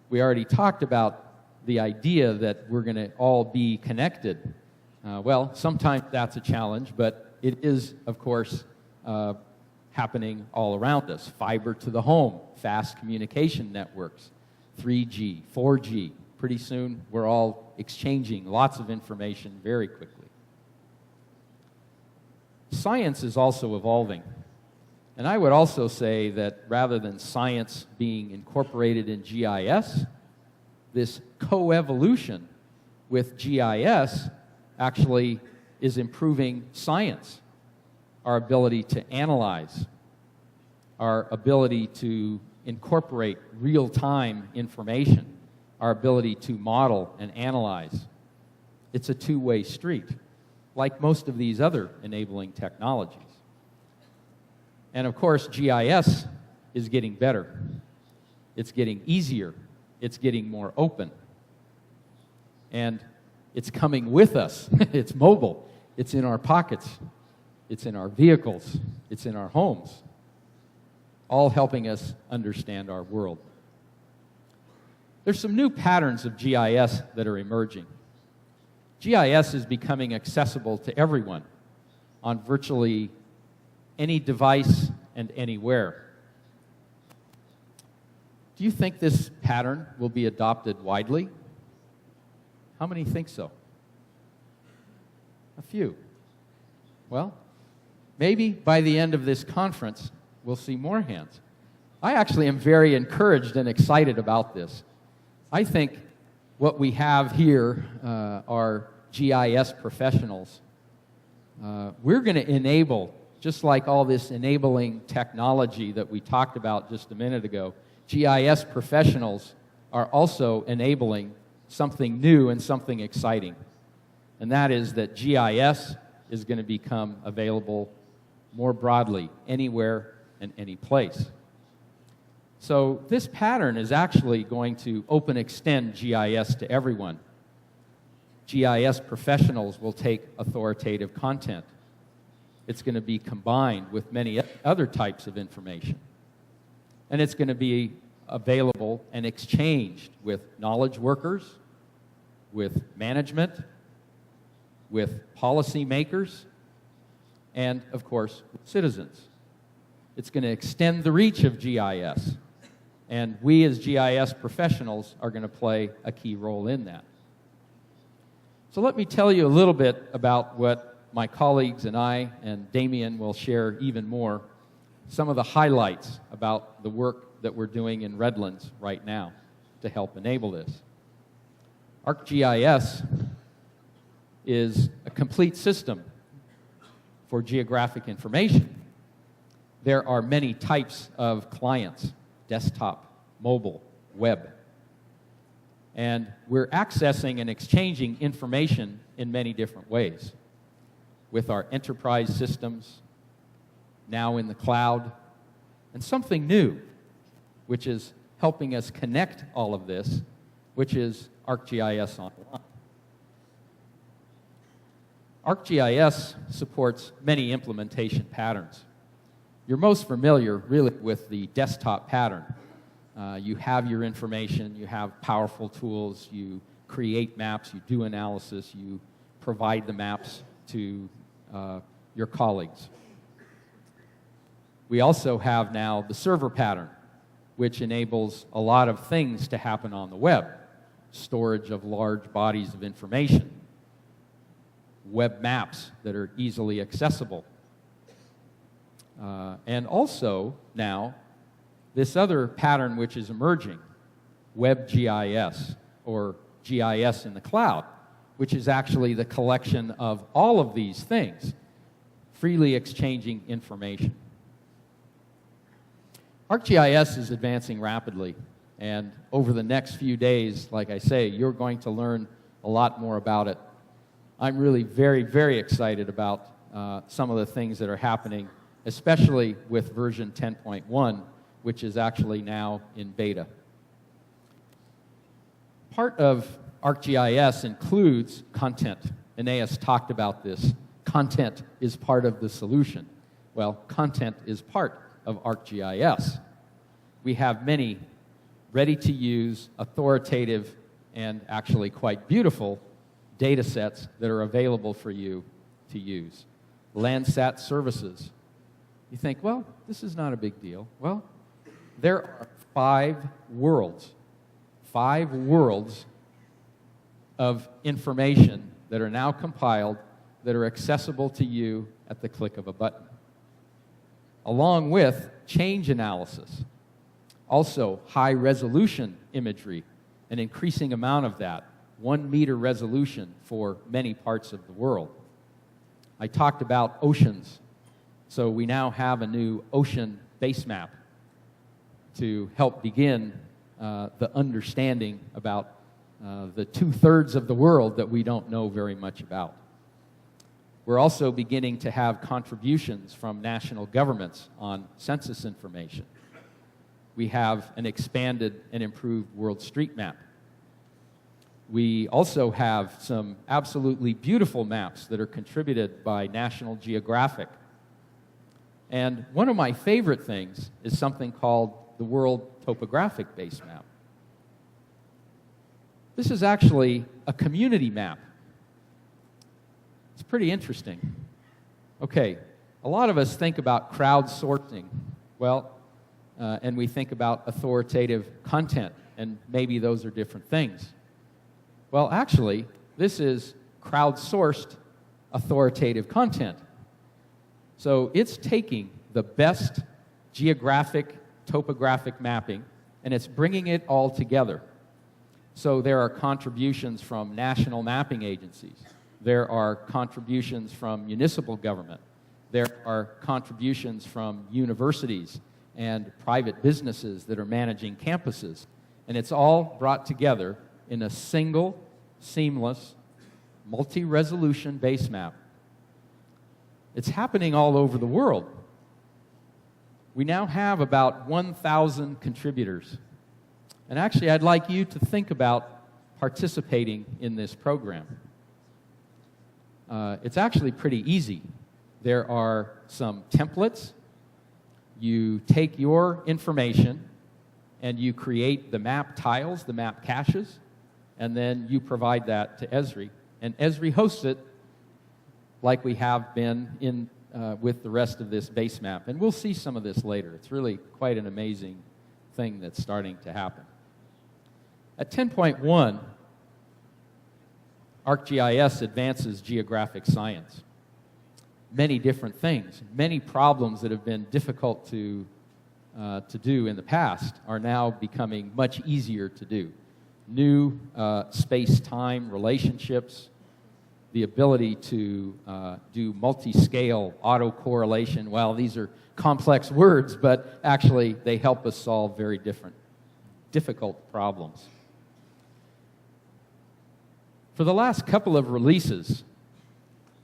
we already talked about the idea that we're going to all be connected. Well, sometimes that's a challenge, but it is, of course, happening all around us. Fiber to the home, fast communication networks, 3G, 4G. Pretty soon, we're all exchanging lots of information very quickly. Science is also evolving. And I would also say that rather than science being incorporated in GIS, this coevolution with GIS actually is improving science, our ability to analyze, our ability to incorporate real-time information, our ability to model and analyze. It's a two-way street, like most of these other enabling technologies. And of course, GIS is getting better. It's getting easier. It's getting more open. And it's coming with us. It's mobile. It's in our pockets. It's in our vehicles. It's in our homes, all helping us understand our world. There's some new patterns of GIS that are emerging. GIS is becoming accessible to everyone on virtually any device and anywhere. Do you think this pattern will be adopted widely? How many think so? A few. Well, maybe by the end of this conference, we'll see more hands. I actually am very encouraged and excited about this. I think what we have here are GIS professionals. We're going to enable, just like all this enabling technology that we talked about just a minute ago, GIS professionals are also enabling something new and something exciting. And that is that GIS is going to become available more broadly, anywhere and any place. So this pattern is actually going to open extend GIS to everyone. GIS professionals will take authoritative content. It's going to be combined with many other types of information. And it's going to be available and exchanged with knowledge workers, with management, with policymakers, and, of course, citizens. It's going to extend the reach of GIS. And we as GIS professionals are going to play a key role in that. So let me tell you a little bit about what my colleagues and I and Damien will share even more, some of the highlights about the work that we're doing in Redlands right now to help enable this. ArcGIS is a complete system for geographic information. There are many types of clients: desktop, mobile, web. And we're accessing and exchanging information in many different ways with our enterprise systems, now in the cloud, and something new, which is helping us connect all of this, which is ArcGIS Online. ArcGIS supports many implementation patterns. You're most familiar, really, with the desktop pattern. You have your information, you have powerful tools, you create maps, you do analysis, you provide the maps to your colleagues. We also have now the server pattern, which enables a lot of things to happen on the web. Storage of large bodies of information, web maps that are easily accessible, and also now this other pattern which is emerging, WebGIS, or GIS in the cloud, which is actually the collection of all of these things, freely exchanging information. ArcGIS is advancing rapidly, and over the next few days, like I say, you're going to learn a lot more about it. I'm really very, very excited about some of the things that are happening, especially with version 10.1, which is actually now in beta. Part of ArcGIS includes content. Aeneas talked about this. Content is part of the solution. Well, content is part of ArcGIS. We have many ready-to-use, authoritative, and actually quite beautiful data sets that are available for you to use. Landsat services. You think, well, this is not a big deal. Well, there are 5 worlds of information that are now compiled that are accessible to you at the click of a button, along with change analysis. Also, high-resolution imagery, an increasing amount of that, 1-meter resolution for many parts of the world. I talked about oceans, so we now have a new ocean base map to help begin the understanding about the 2/3 of the world that we don't know very much about. We're also beginning to have contributions from national governments on census information. We have an expanded and improved World Street Map. We also have some absolutely beautiful maps that are contributed by National Geographic. And one of my favorite things is something called the World Topographic Base Map. This is actually a community map. It's pretty interesting. Okay, a lot of us think about crowdsourcing. Well, and we think about authoritative content, and maybe those are different things. Well, actually, this is crowdsourced authoritative content. So it's taking the best geographic, topographic mapping, and it's bringing it all together. So there are contributions from national mapping agencies. There are contributions from municipal government. There are contributions from universities and private businesses that are managing campuses. And it's all brought together in a single, seamless, multi-resolution base map. It's happening all over the world. We now have about 1,000 contributors. And actually, I'd like you to think about participating in this program. It's actually pretty easy. There are some templates. You take your information and you create the map tiles, the map caches, and then you provide that to Esri. And Esri hosts it like we have been in with the rest of this base map. And we'll see some of this later. It's really quite an amazing thing that's starting to happen. At 10.1, ArcGIS advances geographic science. Many different things, many problems that have been difficult to do in the past are now becoming much easier to do. New space-time relationships, the ability to do multi-scale autocorrelation. Well, these are complex words, but actually they help us solve very difficult problems. For the last couple of releases,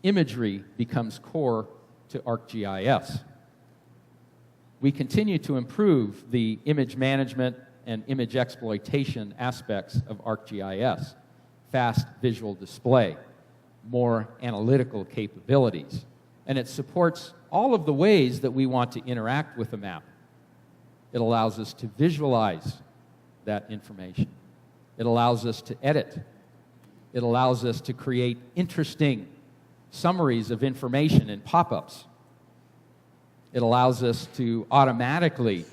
imagery becomes core to ArcGIS. We continue to improve the image management and image exploitation aspects of ArcGIS. Fast visual display, more analytical capabilities, and it supports all of the ways that we want to interact with a map. It allows us to visualize that information. It allows us to edit. It allows us to create interesting summaries of information and pop-ups. It allows us to automatically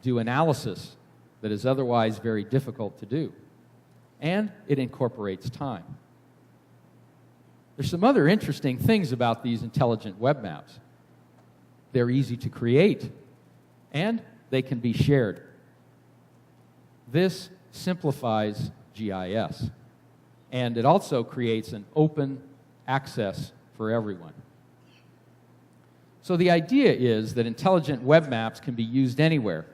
do analysis that is otherwise very difficult to do. And it incorporates time. There's some other interesting things about these intelligent web maps. They're easy to create, and they can be shared. This simplifies GIS, and it also creates an open access for everyone. So the idea is that intelligent web maps can be used anywhere.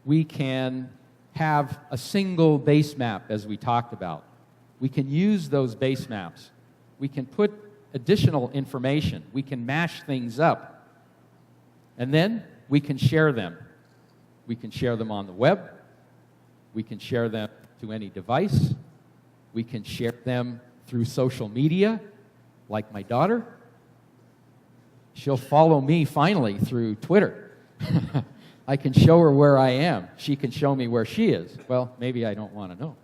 We can have a single base map, as we talked about. We can use those base maps. We can put additional information. We can mash things up. And then we can share them. We can share them on the web. We can share them to any device. We can share them through social media, like my daughter. She'll follow me finally through Twitter. I can show her where I am. She can show me where she is. Well, maybe I don't want to know.